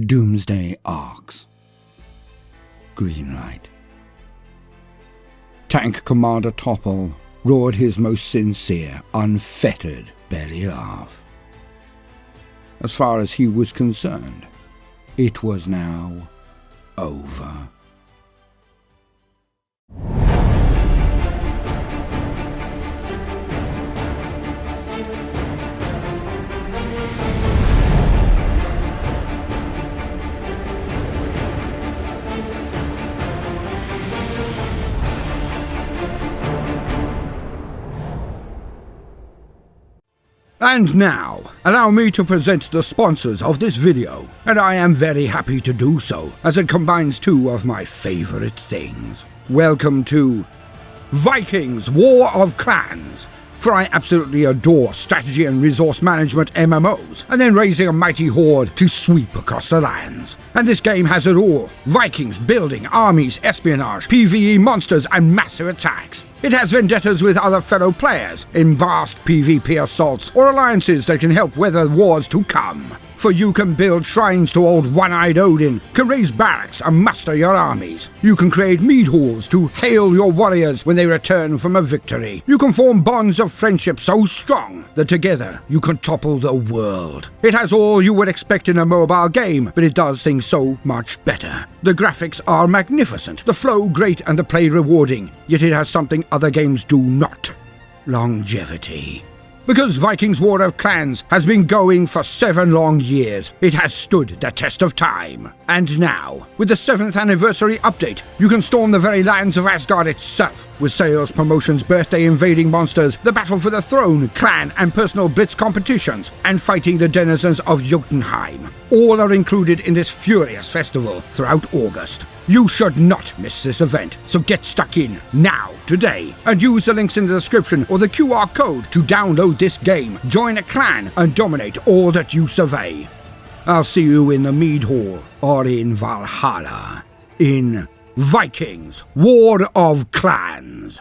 Doomsday Arks. Green light. Tank Commander Topple roared his most sincere, unfettered belly laugh. As far as he was concerned, it was now over. And now, allow me to present the sponsors of this video, and I am very happy to do so, as it combines two of my favorite things. Welcome to Vikings War of Clans, for I absolutely adore strategy and resource management MMOs, and then raising a mighty horde to sweep across the lands. And this game has it all: Vikings, building, armies, espionage, PvE monsters, and massive attacks. It has vendettas with other fellow players in vast PvP assaults or alliances that can help weather wars to come. For you can build shrines to old one-eyed Odin, can raise barracks and muster your armies. You can create mead halls to hail your warriors when they return from a victory. You can form bonds of friendship so strong that together you can topple the world. It has all you would expect in a mobile game, but it does things so much better. The graphics are magnificent, the flow great, and the play rewarding, yet it has something other games do not: longevity. Because Vikings War of Clans has been going for 7 long years, it has stood the test of time. And now, with the 7th anniversary update, you can storm the very lands of Asgard itself, with sales, promotions, birthday invading monsters, the battle for the throne, clan and personal blitz competitions, and fighting the denizens of Jotunheim. All are included in this furious festival throughout August. You should not miss this event, so get stuck in now, today, and use the links in the description or the QR code to download this game, join a clan, and dominate all that you survey. I'll see you in the Mead Hall or in Valhalla in Vikings War of Clans.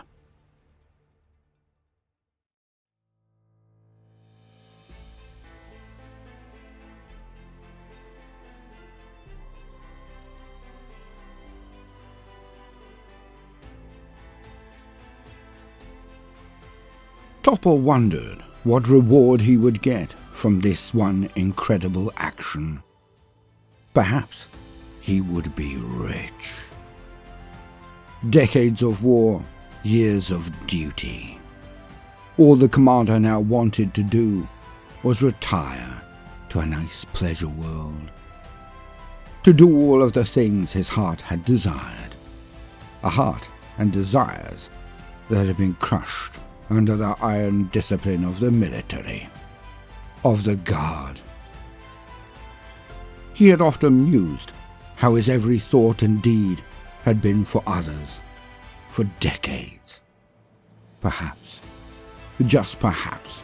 Topple wondered what reward he would get from this one incredible action. Perhaps he would be rich. Decades of war, years of duty. All the commander now wanted to do was retire to a nice pleasure world. To do all of the things his heart had desired. A heart and desires that had been crushed under the iron discipline of the military, of the guard. He had often mused how his every thought and deed had been for others, for decades. Perhaps, just perhaps,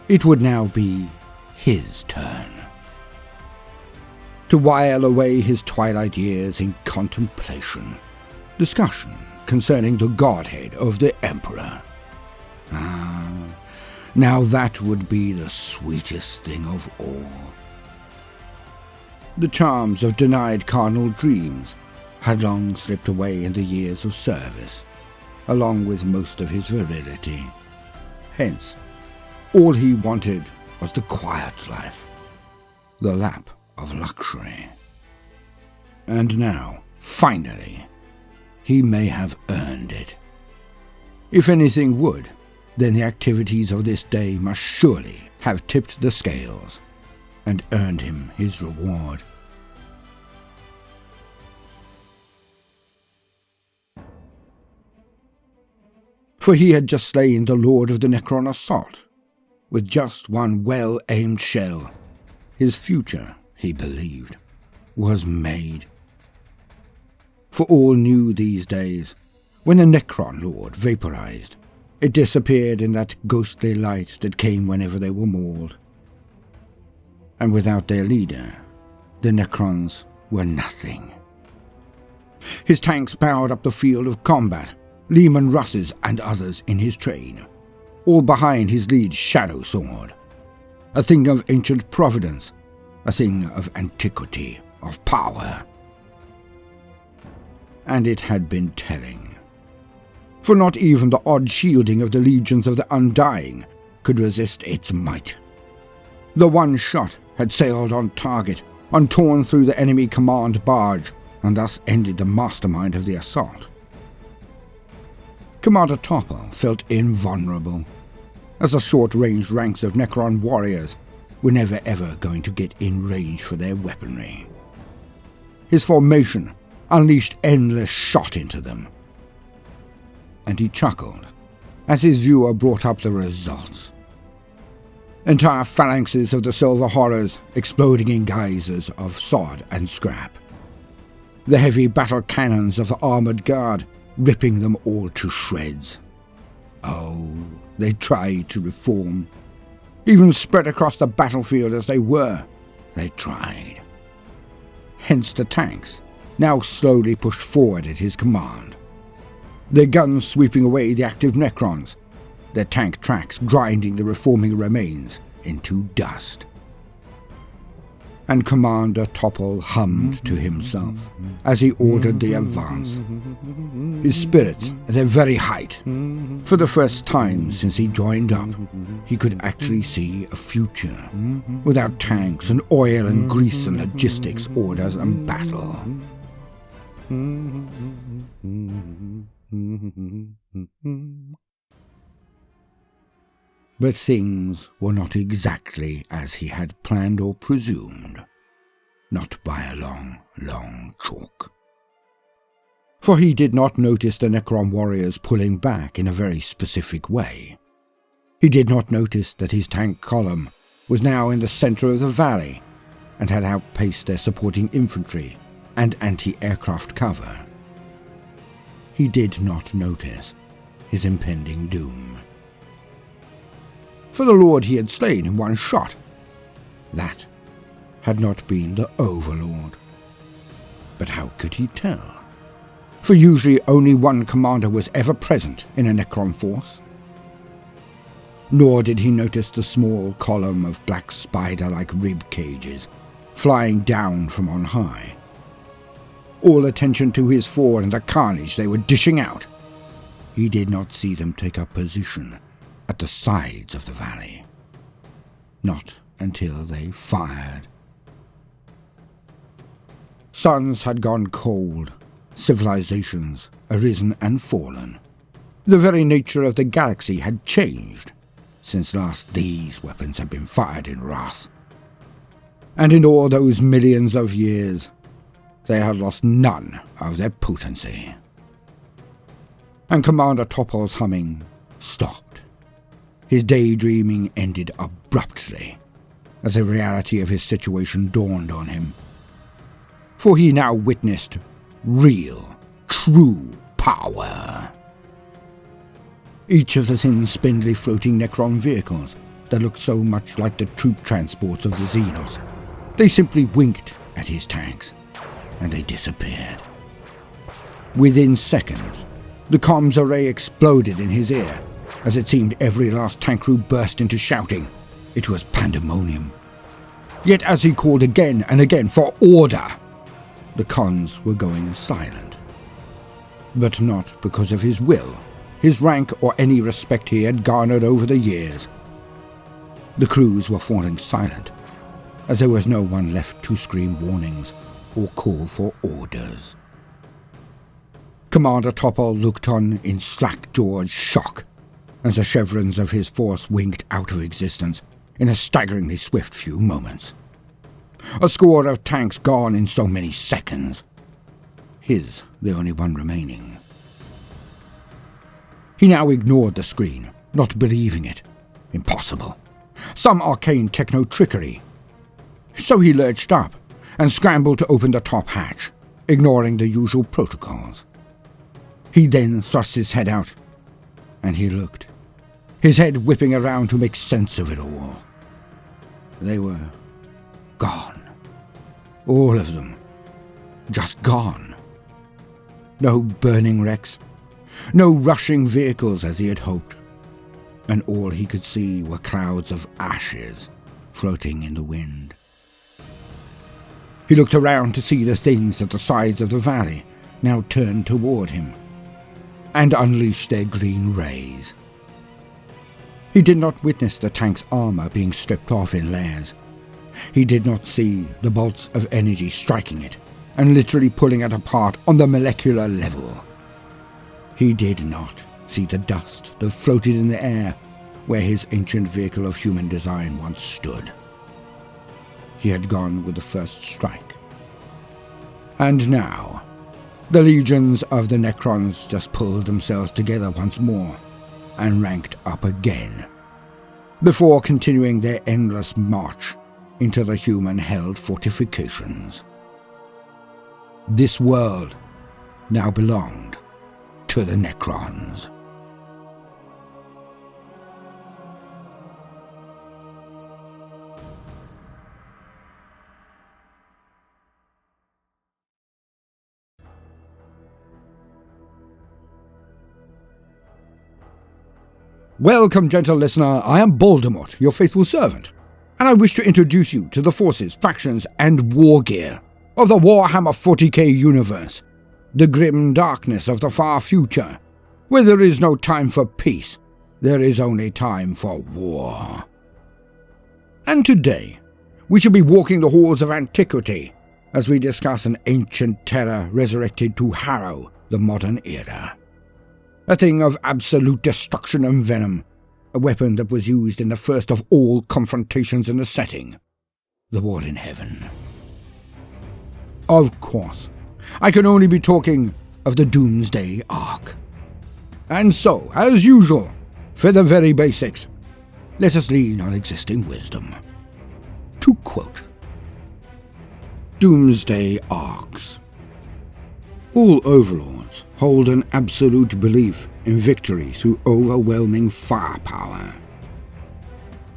it would now be his turn. To while away his twilight years in contemplation, discussion concerning the godhead of the Emperor. Now that would be the sweetest thing of all. The charms of denied carnal dreams had long slipped away in the years of service, along with most of his virility. Hence, all he wanted was the quiet life, the lap of luxury. And now, finally, he may have earned it. If anything would, then the activities of this day must surely have tipped the scales and earned him his reward. For he had just slain the Lord of the Necron Assault. With just one well-aimed shell, his future, he believed, was made. For all knew these days, when the Necron Lord vaporized, it disappeared in that ghostly light that came whenever they were mauled. And without their leader, the Necrons were nothing. His tanks powered up the field of combat, Leman Russes and others in his train, all behind his lead shadow sword. A thing of ancient providence, a thing of antiquity, of power. And it had been telling. For not even the odd shielding of the legions of the Undying could resist its might. The one shot had sailed on target, and torn through the enemy command barge, and thus ended the mastermind of the assault. Commander Topper felt invulnerable, as the short-range ranks of Necron warriors were never ever going to get in range for their weaponry. His formation unleashed endless shot into them, and he chuckled as his viewer brought up the results. Entire phalanxes of the Silver Horrors exploding in geysers of sod and scrap. The heavy battle cannons of the armoured guard ripping them all to shreds. Oh, they tried to reform. Even spread across the battlefield as they were, they tried. Hence the tanks, now slowly pushed forward at his command. Their guns sweeping away the active Necrons, their tank tracks grinding the reforming remains into dust. And Commander Topple hummed to himself as he ordered the advance, his spirits at their very height. For the first time since he joined up, he could actually see a future, without tanks and oil and grease and logistics, orders and battle. But things were not exactly as he had planned or presumed. Not by a long, long chalk. For he did not notice the Necron warriors pulling back in a very specific way. He did not notice that his tank column was now in the centre of the valley and had outpaced their supporting infantry and anti-aircraft cover. He did not notice his impending doom. For the lord he had slain in one shot, that had not been the Overlord. But how could he tell? For usually only one commander was ever present in a Necron force. Nor did he notice the small column of black spider-like rib cages flying down from on high. All attention to his fort and the carnage they were dishing out. He did not see them take up position at the sides of the valley. Not until they fired. Suns had gone cold, civilizations arisen and fallen. The very nature of the galaxy had changed since last these weapons had been fired in wrath. And in all those millions of years, they had lost none of their potency. And Commander Topple's humming stopped. His daydreaming ended abruptly as the reality of his situation dawned on him. For he now witnessed real, true power. Each of the thin, spindly floating Necron vehicles that looked so much like the troop transports of the Xenos, they simply winked at his tanks, and they disappeared. Within seconds, the comms array exploded in his ear, as it seemed every last tank crew burst into shouting. It was pandemonium. Yet as he called again and again for order, the cons were going silent. But not because of his will, his rank, or any respect he had garnered over the years. The crews were falling silent, as there was no one left to scream warnings or call for orders. Commander Topple looked on in slack-jawed shock as the chevrons of his force winked out of existence in a staggeringly swift few moments. A score of tanks gone in so many seconds. His the only one remaining. He now ignored the screen, not believing it. Impossible. Some arcane techno-trickery. So he lurched up and scrambled to open the top hatch, ignoring the usual protocols. He then thrust his head out, and he looked, his head whipping around to make sense of it all. They were gone. All of them. Just gone. No burning wrecks, no rushing vehicles as he had hoped, and all he could see were clouds of ashes floating in the wind. He looked around to see the things at the sides of the valley now turned toward him and unleashed their green rays. He did not witness the tank's armor being stripped off in layers. He did not see the bolts of energy striking it and literally pulling it apart on the molecular level. He did not see the dust that floated in the air where his ancient vehicle of human design once stood. He had gone with the first strike. And now, the legions of the Necrons just pulled themselves together once more and ranked up again, before continuing their endless march into the human-held fortifications. This world now belonged to the Necrons. Welcome, gentle listener, I am Baldermort, your faithful servant, and I wish to introduce you to the forces, factions, and war gear of the Warhammer 40k universe, the grim darkness of the far future, where there is no time for peace, there is only time for war. And today, we shall be walking the halls of antiquity as we discuss an ancient terror resurrected to harrow the modern era. A thing of absolute destruction and venom, a weapon that was used in the first of all confrontations in the setting, the War in Heaven. Of course, I can only be talking of the Doomsday Ark. And so, as usual, for the very basics, let us lean on existing wisdom. To quote, Doomsday Arks. All overlords hold an absolute belief in victory through overwhelming firepower.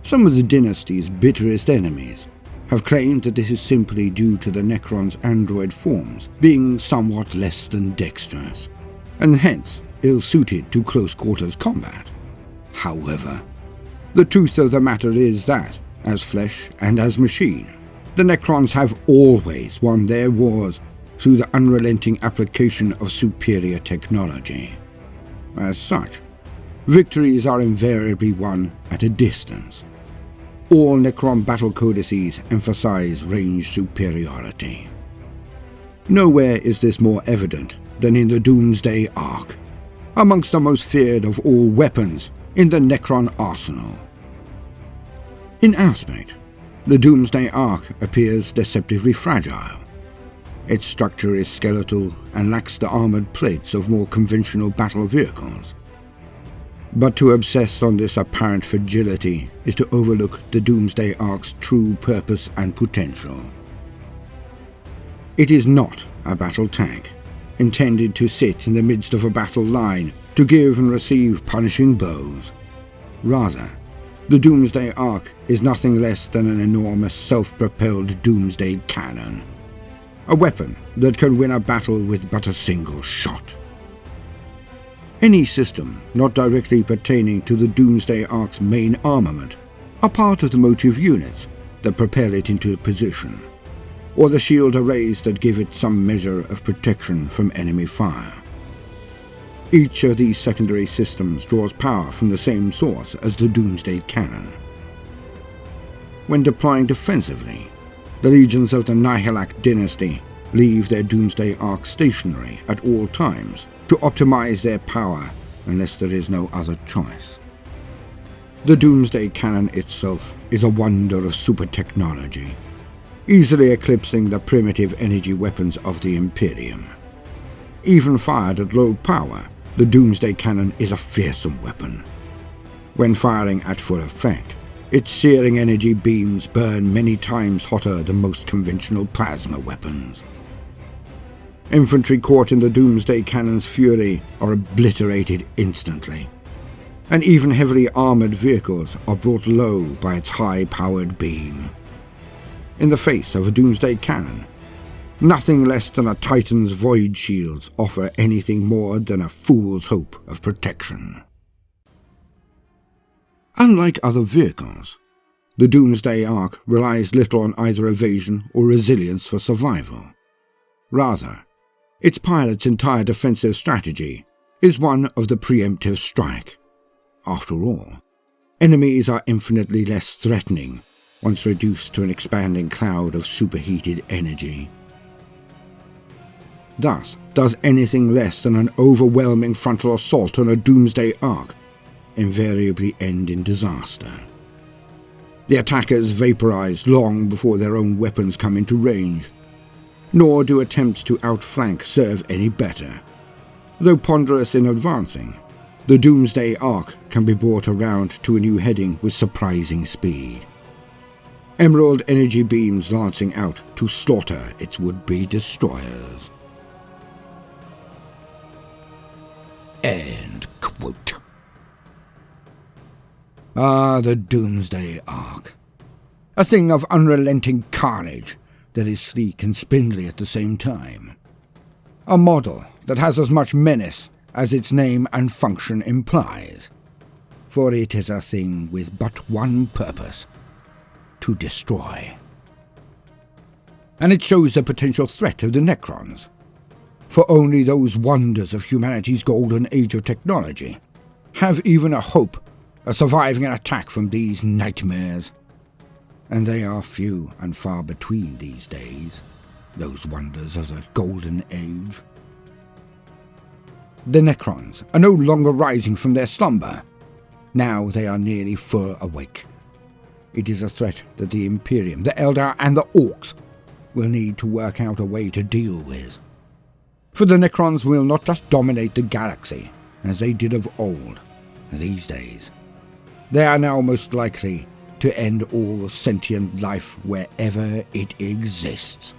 Some of the dynasty's bitterest enemies have claimed that this is simply due to the Necron's android forms being somewhat less than dexterous, and hence ill-suited to close-quarters combat. However, the truth of the matter is that, as flesh and as machine, the Necrons have always won their wars through the unrelenting application of superior technology. As such, victories are invariably won at a distance. All Necron battle codices emphasize range superiority. Nowhere is this more evident than in the Doomsday Ark, amongst the most feared of all weapons in the Necron arsenal. In aspect, the Doomsday Ark appears deceptively fragile. Its structure is skeletal and lacks the armored plates of more conventional battle vehicles. But to obsess on this apparent fragility is to overlook the Doomsday Ark's true purpose and potential. It is not a battle tank, intended to sit in the midst of a battle line to give and receive punishing blows. Rather, the Doomsday Ark is nothing less than an enormous self-propelled doomsday cannon. A weapon that can win a battle with but a single shot. Any system not directly pertaining to the Doomsday Ark's main armament are part of the motive units that propel it into position, or the shield arrays that give it some measure of protection from enemy fire. Each of these secondary systems draws power from the same source as the Doomsday Cannon. When deploying defensively, the legions of the Nihilak dynasty leave their Doomsday Ark stationary at all times to optimize their power unless there is no other choice. The Doomsday Cannon itself is a wonder of super technology, easily eclipsing the primitive energy weapons of the Imperium. Even fired at low power, the Doomsday Cannon is a fearsome weapon. When firing at full effect, its searing energy beams burn many times hotter than most conventional plasma weapons. Infantry caught in the Doomsday Cannon's fury are obliterated instantly, and even heavily armored vehicles are brought low by its high-powered beam. In the face of a Doomsday Cannon, nothing less than a Titan's void shields offer anything more than a fool's hope of protection. Unlike other vehicles, The Doomsday Ark relies little on either evasion or resilience for survival. Rather, its pilot's entire defensive strategy is one of the preemptive strike. After all, enemies are infinitely less threatening once reduced to an expanding cloud of superheated energy. Thus, does anything less than an overwhelming frontal assault on a Doomsday Ark invariably end in disaster. The attackers vaporize long before their own weapons come into range, nor do attempts to outflank serve any better. Though ponderous in advancing, the Doomsday Ark can be brought around to a new heading with surprising speed. Emerald energy beams lancing out to slaughter its would-be destroyers. End quote. Ah, the Doomsday Ark. A thing of unrelenting carnage that is sleek and spindly at the same time. A model that has as much menace as its name and function implies, for it is a thing with but one purpose: to destroy. And it shows the potential threat of the Necrons, for only those wonders of humanity's golden age of technology have even a hope of surviving an attack from these nightmares. And they are few and far between these days, those wonders of the golden age. The Necrons are no longer rising from their slumber. Now they are nearly full awake. It is a threat that the Imperium, the Eldar, and the Orcs will need to work out a way to deal with. For the Necrons will not just dominate the galaxy, as they did of old. These days, they are now most likely to end all sentient life wherever it exists.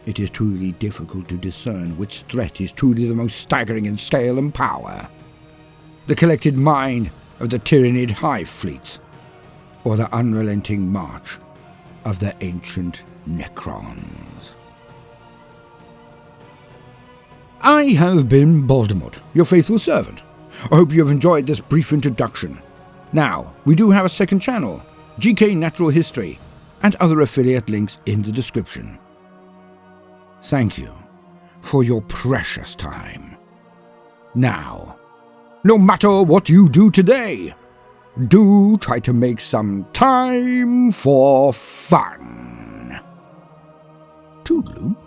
It is truly difficult to discern which threat is truly the most staggering in scale and power: the collected mind of the Tyranid hive fleets, or the unrelenting march of the ancient Necrons. I have been Baldermort, your faithful servant. I hope you have enjoyed this brief introduction. Now, we do have a second channel, GK Natural History, and other affiliate links in the description. Thank you for your precious time. Now, no matter what you do today, do try to make some time for fun. Toodaloo.